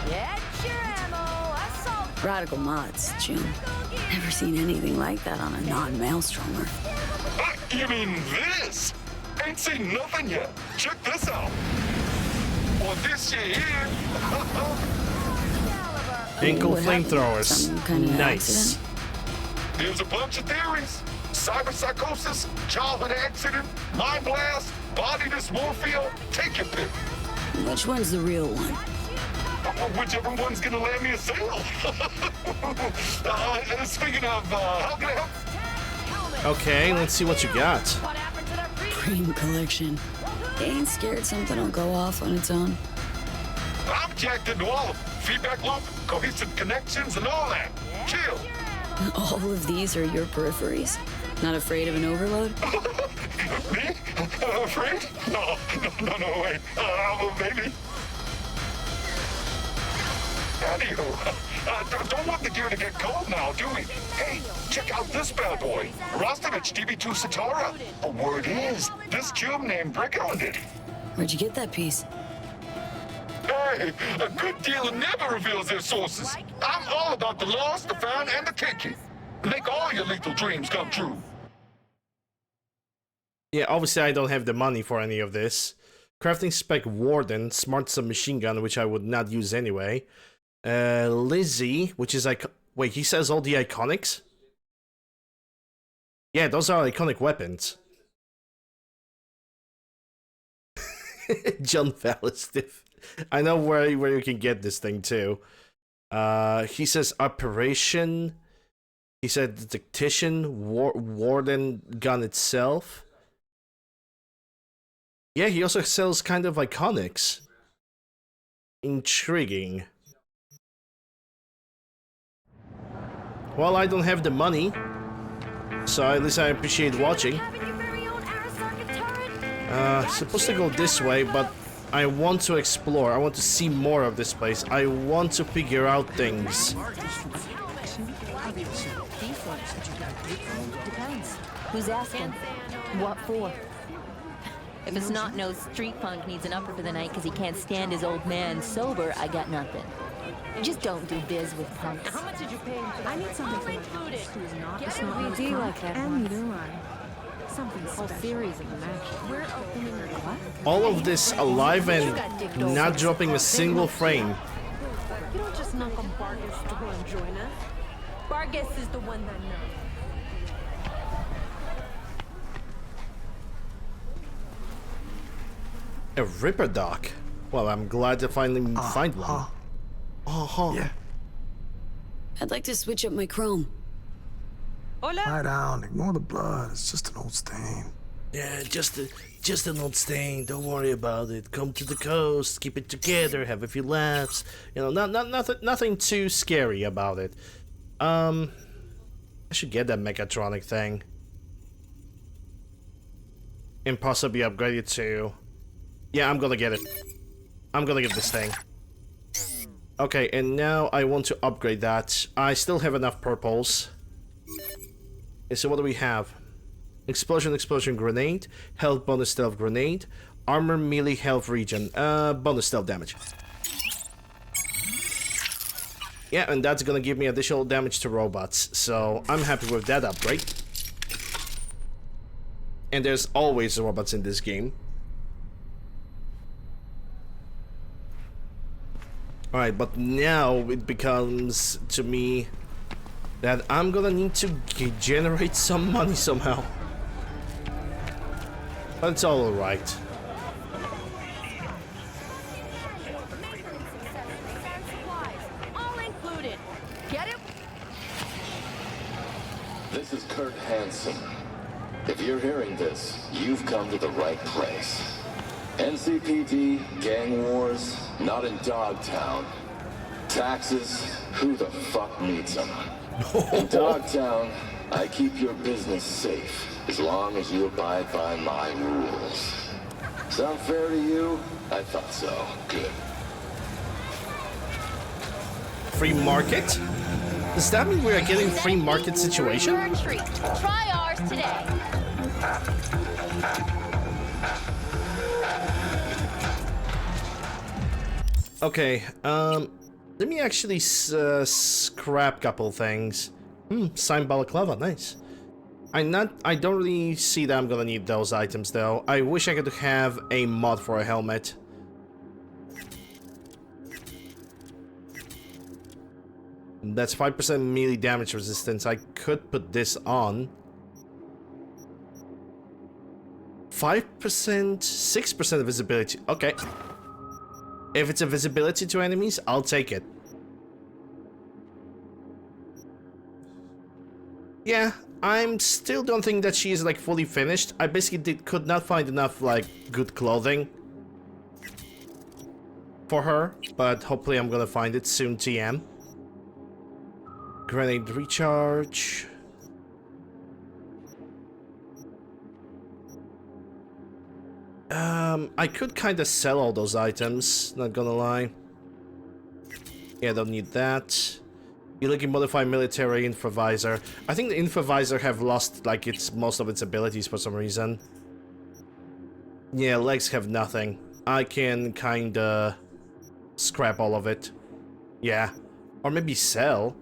Get your ammo. Assault. Radical mods, June. Never seen anything like that on a non-maelstromer. You mean this? Ain't seen nothing yet. Check this out. Well, this shit here. Ankle What happened? flamethrowers. Some kind of Nice. accident? There's a bunch of theories. Cyberpsychosis, childhood accident, mind blast, body dysmorphia. Take your pick. Which one's the real one? Whichever one's gonna land me a sale. Speaking of, how can I help? Okay, let's see what you got. What happened to their free? Cream collection. You ain't scared something will go off on its own? I'm jacked into all of them. Feedback loop, cohesive connections, and all that. Chill. All of these are your peripheries? Not afraid of an overload? Me? Afraid? No, wait. Maybe. Anywho, don't want the gear to get cold now, do we? Hey, check out this bad boy. Rostovich DB2 Satara. The word is, this cube named Brick owned it. Where'd you get that piece? Hey, a good dealer never reveals their sources. I'm all about the lost, the found, and the kicking. Make all your lethal dreams come true. Yeah, obviously I don't have the money for any of this. Crafting spec Warden, smart submachine gun, which I would not use anyway. Lizzie, which is like, wait, he says all the iconics? Yeah, those are iconic weapons. John Fallistiff. I know where you can get this thing too. He says operation. He said the tactician, Warden gun itself. Yeah, he also sells kind of iconics. Intriguing. Well, I don't have the money, so at least I appreciate watching. Supposed to go this way, but I want to explore. I want to see more of this place. I want to figure out things. Depends. Who's asking? What for? If it's not no street punk needs an upper for the night because he can't stand his old man sober, I got nothing. Just don't do biz with punks. How much did you pay? I need something for my included. It's not do like that. And neither do I. Something Whole special. series of matches. We're opening a what? All of this alive and not dropping a single frame. You don't just knock on Vargas door and join us. Vargas is the one that knows. A Ripper dock. Well, I'm glad to finally find one. Yeah. I'd like to switch up my chrome. Lie down. Ignore the blood. It's just an old stain. Yeah, just an old stain. Don't worry about it. Come to the coast, keep it together, have a few laughs. You know, nothing too scary about it. I should get that mechatronic thing. And possibly upgrade it to... Yeah, I'm gonna get it. I'm gonna get this thing. Okay, and now I want to upgrade that. I still have enough purples. Okay, so what do we have? Explosion grenade, health bonus stealth grenade, armor melee health regen, bonus stealth damage. Yeah, and that's gonna give me additional damage to robots, so I'm happy with that upgrade. And there's always robots in this game. Alright, but now it becomes to me that I'm gonna need to generate some money somehow. But it's all alright. All included. Get it? This is Kurt Hansen. If you're hearing this, you've come to the right place. NCPD, gang wars, not in Dogtown. Taxes, who the fuck needs them? In Dogtown, I keep your business safe, as long as you abide by my rules. Sound fair to you? I thought so. Good. Free market? Does that mean we're getting free market situation? Try ours today. Okay, let me actually scrap a couple things. Signed balaclava, nice. I don't really see that I'm gonna need those items though. I wish I could have a mod for a helmet. That's 5% melee damage resistance. I could put this on. 5%, 6% visibility. Okay. If it's a visibility to enemies, I'll take it. Yeah, I'm still don't think that she is like fully finished. I basically could not find enough like good clothing for her, but hopefully I'm gonna find it soon. TM. Grenade recharge. I could kind of sell all those items, not gonna lie. Yeah, don't need that. You're looking modify military infravisor. I think the infravisor have lost like most of its abilities for some reason. Yeah, legs have nothing. I can kinda scrap all of it. Yeah. Or maybe sell.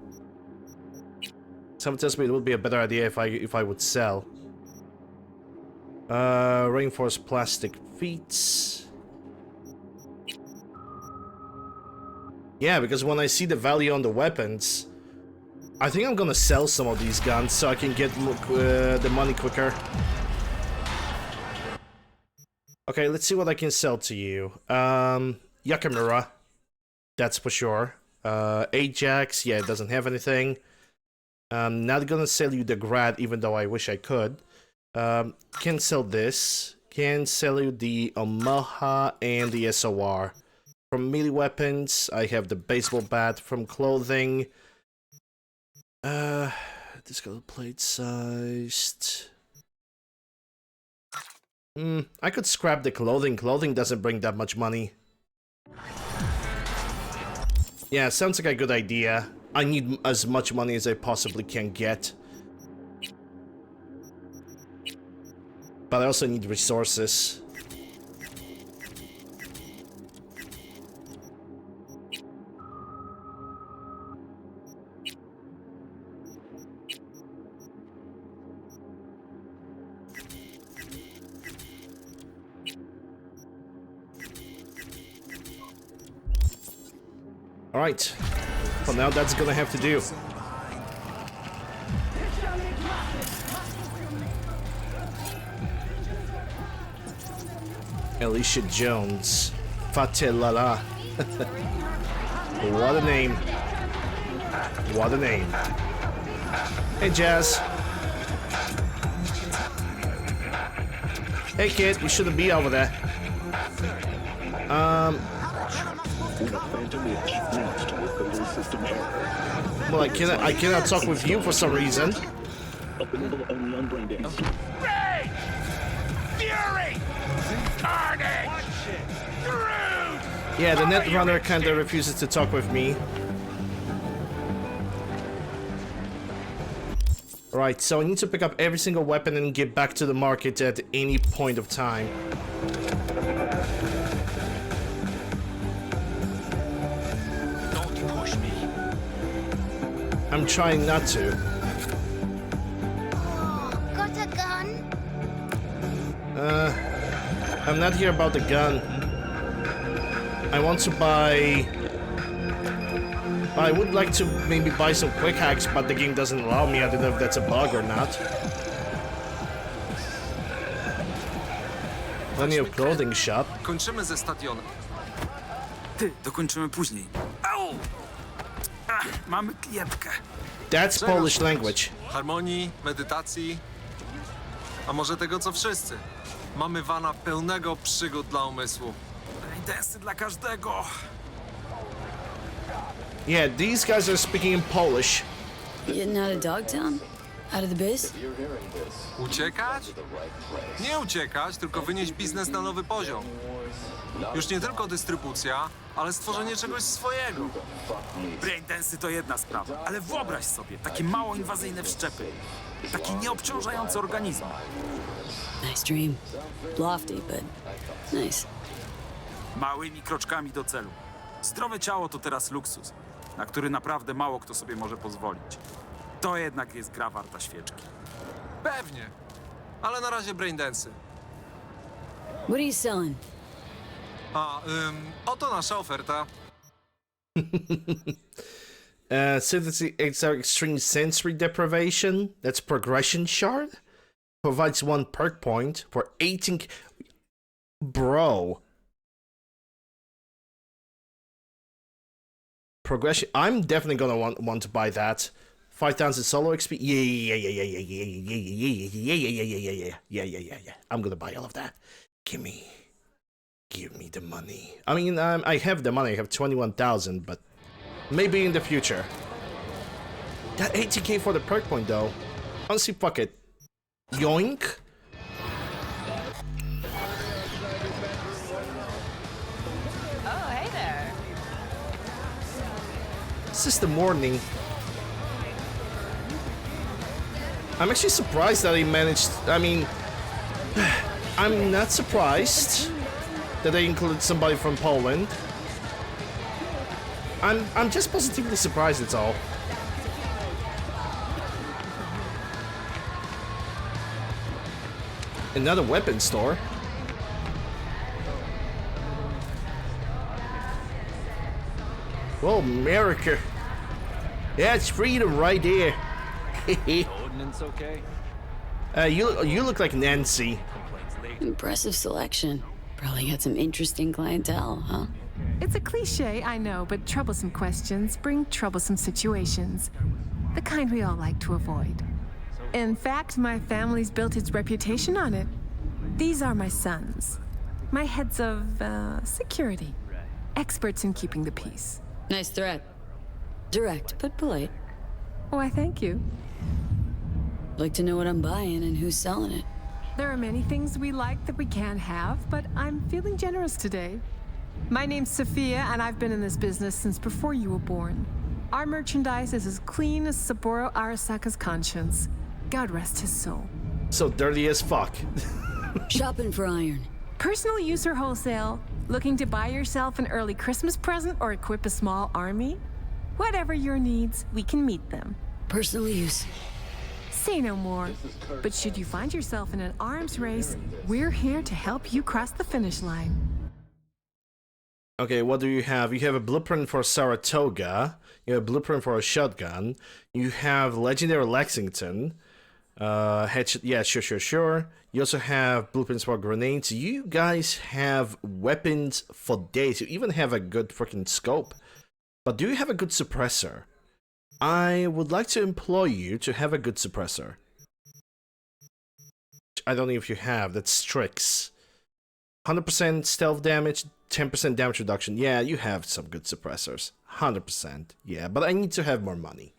Someone tells me it would be a better idea if I would sell. Reinforced plastic feet. Yeah, because when I see the value on the weapons, I think I'm gonna sell some of these guns so I can get the money quicker. Okay, let's see what I can sell to you. Yakamura, that's for sure. Ajax, yeah, it doesn't have anything. I'm not gonna sell you the Grad, even though I wish I could. Can sell this. Can sell you the Omaha and the SOR. From melee weapons, I have the baseball bat. From clothing, this got plate sized. I could scrap the clothing. Clothing doesn't bring that much money. Yeah, sounds like a good idea. I need as much money as I possibly can get. But I also need resources. Alright. Well, now that's gonna have to do. Alicia Jones. Fatelala. What a name. What a name. Hey, Jazz. Hey, kid, you shouldn't be over there. Well, I cannot talk with you for some reason. Fury! Carnage! Groot! Yeah, the Netrunner kinda refuses to talk with me. Right, so I need to pick up every single weapon and get back to the market at any point of time. Don't push me. I'm trying not to. Got a gun? I'm not here about the gun. I want to buy... I would like to maybe buy some quick hacks, but the game doesn't allow me. I don't know if that's a bug or not. Plenty of clothing shop. Kończymy ze stadionem. Ty, dokończymy później. Au! Ach, mamy klientkę. That's Polish language. Harmonii, medytacji. A może tego co wszyscy. Mamy wana pełnego przygód dla umysłu. Intensy dla każdego. Yeah, these guys are speaking in Polish. Getting out of Dogtown? Out of the biz? Uciekać? Nie uciekać, tylko wynieść biznes na nowy poziom. Już nie tylko dystrybucja, ale stworzenie czegoś swojego. Braindensy to jedna sprawa, ale wyobraź sobie, takie mało inwazyjne wszczepy. Taki nieobciążający organizm. Nice dream. Lofty, but nice. Małymi kroczkami do celu. Zdrowe ciało to teraz luksus, na który naprawdę mało kto sobie może pozwolić. To jednak jest gra warta świeczki. Pewnie, ale na razie braindensy. What are you selling? A, oto nasza oferta. Synthesis extreme sensory deprivation. That's progression shard. Provides 1 perk point for 18. Bro. Progression. I'm definitely gonna want to buy that. 5,000 solo XP. Yeah. I'm gonna buy all of that. Give me the money. I mean, I have the money. I have 21,000, but maybe in the future. That 80k for the perk point, though. Honestly, fuck it. Yoink. Oh, hey there. It's just the morning. I'm actually surprised that he managed. I mean, I'm not surprised that they included somebody from Poland. I'm just positively surprised, that's all. Another weapon store. Well, America. Yeah, it's freedom right there. Ordnance okay? You look like Nancy. Impressive selection. Probably got some interesting clientele, huh? It's a cliche, I know, but troublesome questions bring troublesome situations. The kind we all like to avoid. In fact, my family's built its reputation on it. These are my sons. My heads of, security. Experts in keeping the peace. Nice threat. Direct, but polite. Why, thank you. Like to know what I'm buying and who's selling it. There are many things we like that we can't have, but I'm feeling generous today. My name's Sophia, and I've been in this business since before you were born. Our merchandise is as clean as Saburo Arasaka's conscience. God rest his soul. So dirty as fuck. Shopping for iron. Personal use or wholesale? Looking to buy yourself an early Christmas present or equip a small army? Whatever your needs, we can meet them. Personal use. Say no more. But should you find yourself in an arms race, we're here to help you cross the finish line. Okay, what do you have? You have a blueprint for Saratoga. You have a blueprint for a shotgun. You have Legendary Lexington. Yeah, sure. You also have blueprints for grenades. You guys have weapons for days. You even have a good freaking scope. But do you have a good suppressor? I would like to employ you to have a good suppressor. I don't know if you have. That's Strix. 100% stealth damage, 10% damage reduction. Yeah, you have some good suppressors. 100%. Yeah, but I need to have more money.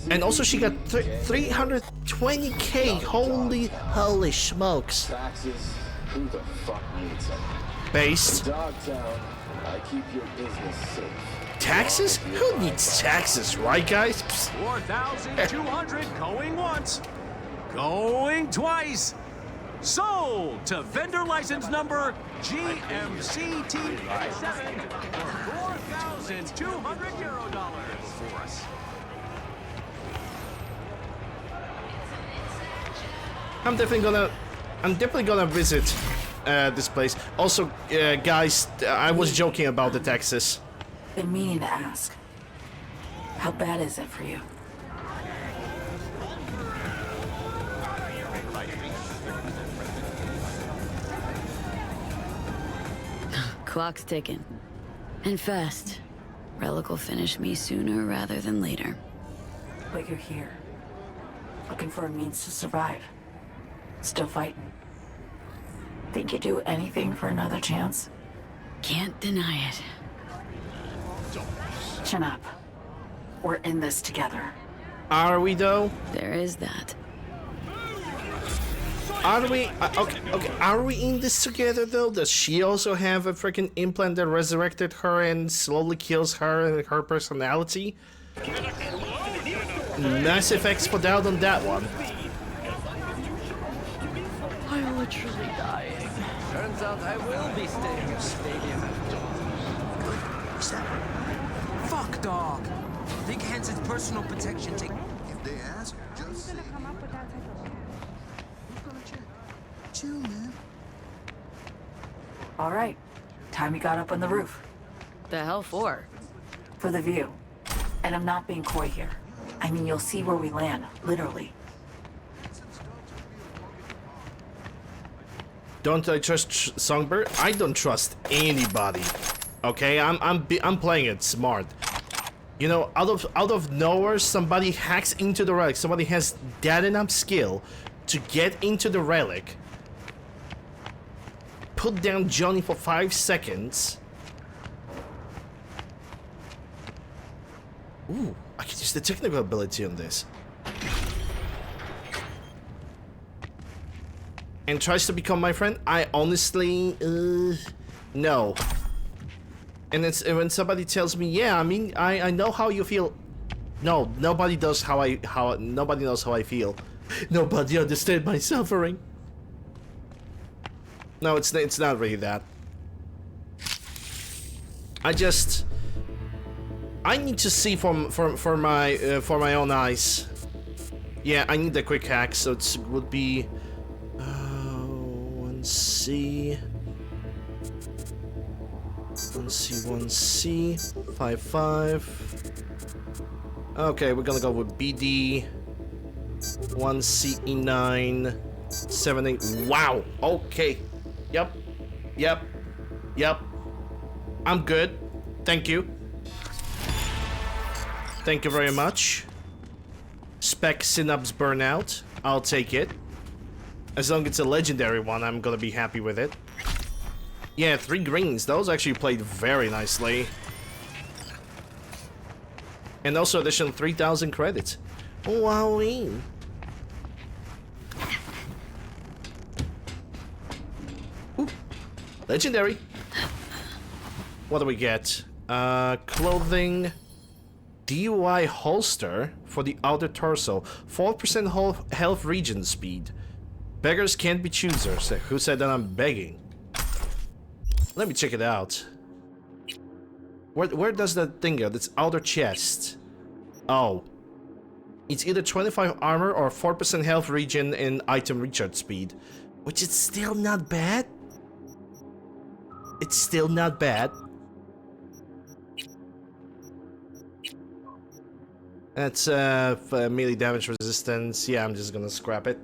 And also she got 320k. Holy smokes. Taxes? Who the fuck needs them? based. Dogtown, I keep your business safe. Taxes? Who needs taxes, right, guys? Psst. 4,200 going once. Going twice. Sold to vendor license number GMCT57 for 4,200 euro dollars for us. I'm definitely gonna visit this place. Also, guys, I was joking about the taxes. Been meaning to ask. How bad is it for you? Clock's ticking. And fast. Relic will finish me sooner rather than later. But you're here. Looking for a means to survive. Still fighting. Think you'd do anything for another chance? Can't deny it. Chin up. We're in this together. Are we though? There is that. Are we? Okay. Are we in this together though? Does she also have a freaking implant that resurrected her and slowly kills her and her personality? Massive expo out on that one. I'm literally dying. Turns out I will be staying at stadium. Fuck, dog. Think hence its personal protection take. If they ask, just say. Who's gonna check? Chill, man. All right. Time you got up on the roof. The hell for? For the view. And I'm not being coy here. I mean, you'll see where we land, literally. Don't I trust Songbird? I don't trust anybody. Okay, I'm playing it smart. You know, out of nowhere, somebody hacks into the relic. Somebody has that enough skill to get into the relic, put down Johnny for 5 seconds. Ooh, I can use the technical ability on this. And tries to become my friend. I honestly, no. And it's when somebody tells me, yeah, I mean, I know how you feel. No, nobody does nobody knows how I feel. Nobody understands my suffering. No, it's not really that. I need to see for my own eyes. Yeah, I need the quick hack, so it would be 1C. 1C, 55. Okay, we're gonna go with BD. 1CE9. 78. Wow. Okay. Yep. I'm good. Thank you. Thank you very much. Spec Synapse Burnout. I'll take it. As long as it's a legendary one, I'm gonna be happy with it. Yeah, 3 greens. Those actually played very nicely. And also additional 3,000 credits. Wowee. Ooh. Legendary. What do we get? Clothing. DUI holster for the outer torso. 4% health regen speed. Beggars can't be choosers. Who said that I'm begging? Let me check it out. Where does that thing go? That's outer chest. Oh. It's either 25 armor or 4% health regen and item recharge speed. Which is still not bad. It's still not bad. That's melee damage resistance. Yeah, I'm just gonna scrap it.